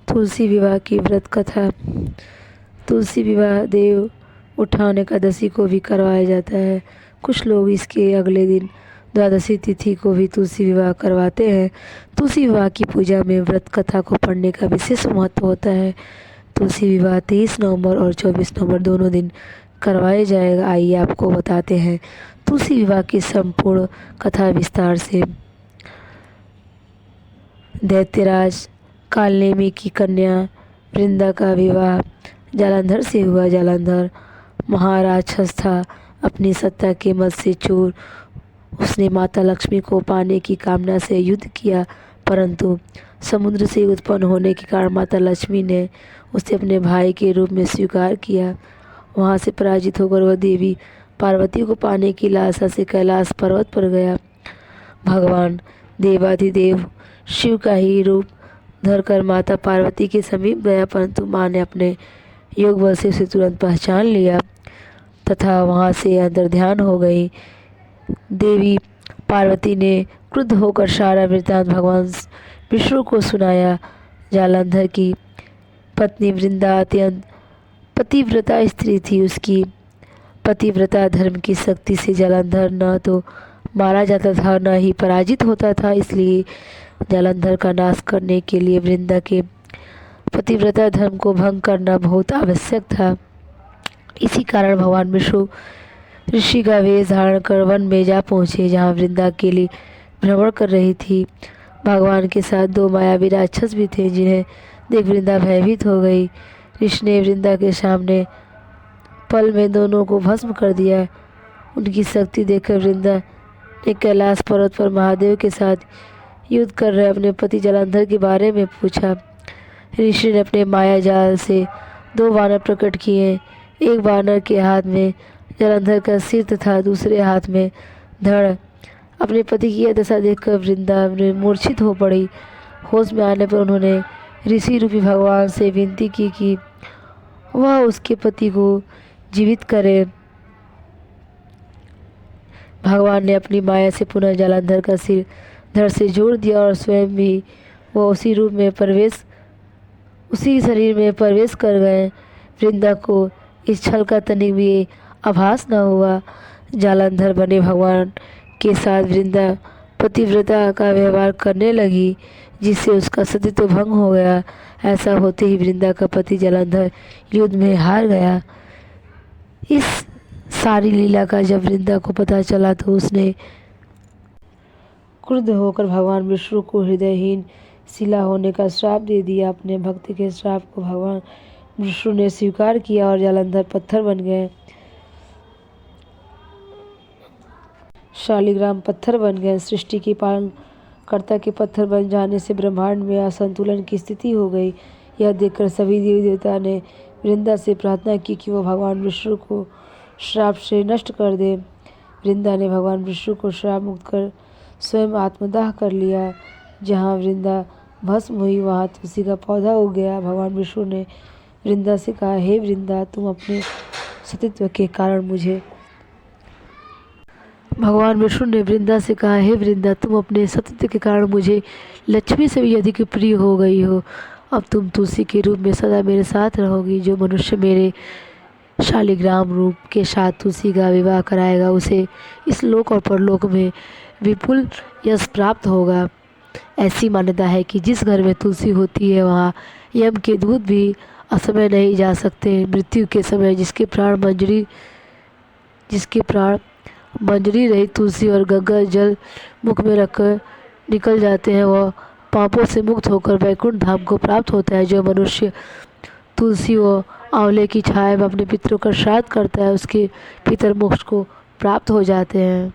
तुलसी विवाह की व्रत कथा। तुलसी विवाह देव उठान एकादशी को भी करवाया जाता है। कुछ लोग इसके अगले दिन द्वादशी तिथि को भी तुलसी विवाह करवाते हैं। तुलसी विवाह की पूजा में व्रत कथा को पढ़ने का विशेष महत्व होता है। तुलसी विवाह 23 नवंबर और 24 नवंबर दोनों दिन करवाया जाएगा। आइए आपको बताते हैं तुलसी विवाह की संपूर्ण कथा विस्तार से। दैत्यराज कालनेमी की कन्या वृंदा का विवाह जालंधर से हुआ। जालंधर महाराक्षस था, अपनी सत्ता के मद से चूर। उसने माता लक्ष्मी को पाने की कामना से युद्ध किया, परंतु समुद्र से उत्पन्न होने के कारण माता लक्ष्मी ने उसे अपने भाई के रूप में स्वीकार किया। वहां से पराजित होकर वह देवी पार्वती को पाने की लालसा से कैलाश पर्वत पर गया। भगवान देवाधिदेव शिव का ही रूप धरकर माता पार्वती के समीप गया, परंतु माँ ने अपने योग बल से उसे तुरंत पहचान लिया तथा वहाँ से अंतर ध्यान हो गई। देवी पार्वती ने क्रुद्ध होकर सारा वृत्तांत भगवान विष्णु को सुनाया। जालंधर की पत्नी वृंदा अत्यंत पतिव्रता स्त्री थी। उसकी पतिव्रता धर्म की शक्ति से जालंधर न तो मारा जाता था न ही पराजित होता था। इसलिए जालंधर का नाश करने के लिए वृंदा के पतिव्रता धर्म को भंग करना बहुत आवश्यक था। इसी कारण भगवान विष्णु ऋषि का वेश धारण कर वन में जा पहुँचे, जहाँ वृंदा अकेली भ्रमण कर रही थी। भगवान के साथ 2 मायावी राक्षस भी थे, जिन्हें देख वृंदा भयभीत हो गई। ऋषि ने वृंदा के सामने पल में दोनों को भस्म कर दिया। उनकी शक्ति देखकर वृंदा ने कैलाश पर्वत पर महादेव के साथ युद्ध कर रहे अपने पति जालंधर के बारे में पूछा। ऋषि ने अपने माया जाल से 2 वानर प्रकट किए। एक वानर के हाथ में जालंधर का सिर तथा दूसरे हाथ में धड़। अपने पति की यह दशा देखकर वृंदा मूर्छित हो पड़ी। होश में आने पर उन्होंने ऋषि रूपी भगवान से विनती की कि वह उसके पति को जीवित करे। भगवान ने अपनी माया से पुनः जालंधर का सिर धड़ से जोड़ दिया और स्वयं भी वह उसी शरीर में प्रवेश कर गए। वृंदा को इस छल का तनिक भी आभास न हुआ। जालंधर बने भगवान के साथ वृंदा पतिव्रता का व्यवहार करने लगी, जिससे उसका सतीत्व भंग हो गया। ऐसा होते ही वृंदा का पति जालंधर युद्ध में हार गया। इस सारी लीला का जब वृंदा को पता चला तो उसने क्रुद्ध होकर भगवान विष्णु को हृदयहीन शिला होने का श्राप दे दिया। अपने भक्त के श्राप को भगवान विष्णु ने स्वीकार किया और जालंधर पत्थर बन गए। शालिग्राम पत्थर बन गए। सृष्टि के पालनकर्ता के पत्थर बन जाने से ब्रह्मांड में असंतुलन की स्थिति हो गई। यह देखकर सभी देवी देवता ने वृंदा से प्रार्थना की कि वह भगवान विष्णु को श्राप से नष्ट कर दे। वृंदा ने भगवान विष्णु को श्राप मुक्त कर स्वयं आत्मदाह कर लिया। जहाँ वृंदा भस्म हुई वहाँ तुलसी का पौधा उग गया। भगवान विष्णु ने वृंदा से कहा, हे वृंदा, तुम अपने सतीत्व के कारण मुझे लक्ष्मी से भी अधिक प्रिय हो गई हो। अब तुम तुलसी के रूप में सदा मेरे साथ रहोगी। जो मनुष्य मेरे शालिग्राम रूप के साथ तुलसी का विवाह कराएगा, उसे इस लोक और परलोक में विपुल यश प्राप्त होगा। ऐसी मान्यता है कि जिस घर में तुलसी होती है वहाँ यम के दूत भी असमय नहीं जा सकते। मृत्यु के समय जिसके प्राण मंजरी रहित तुलसी और गंगा जल मुख में रखकर निकल जाते हैं, वह पापों से मुक्त होकर वैकुंठ धाम को प्राप्त होता है। जो मनुष्य तुलसी व आंवले की छाया में अपने पितरों का श्राद्ध करता है, उसके पितर मोक्ष को प्राप्त हो जाते हैं।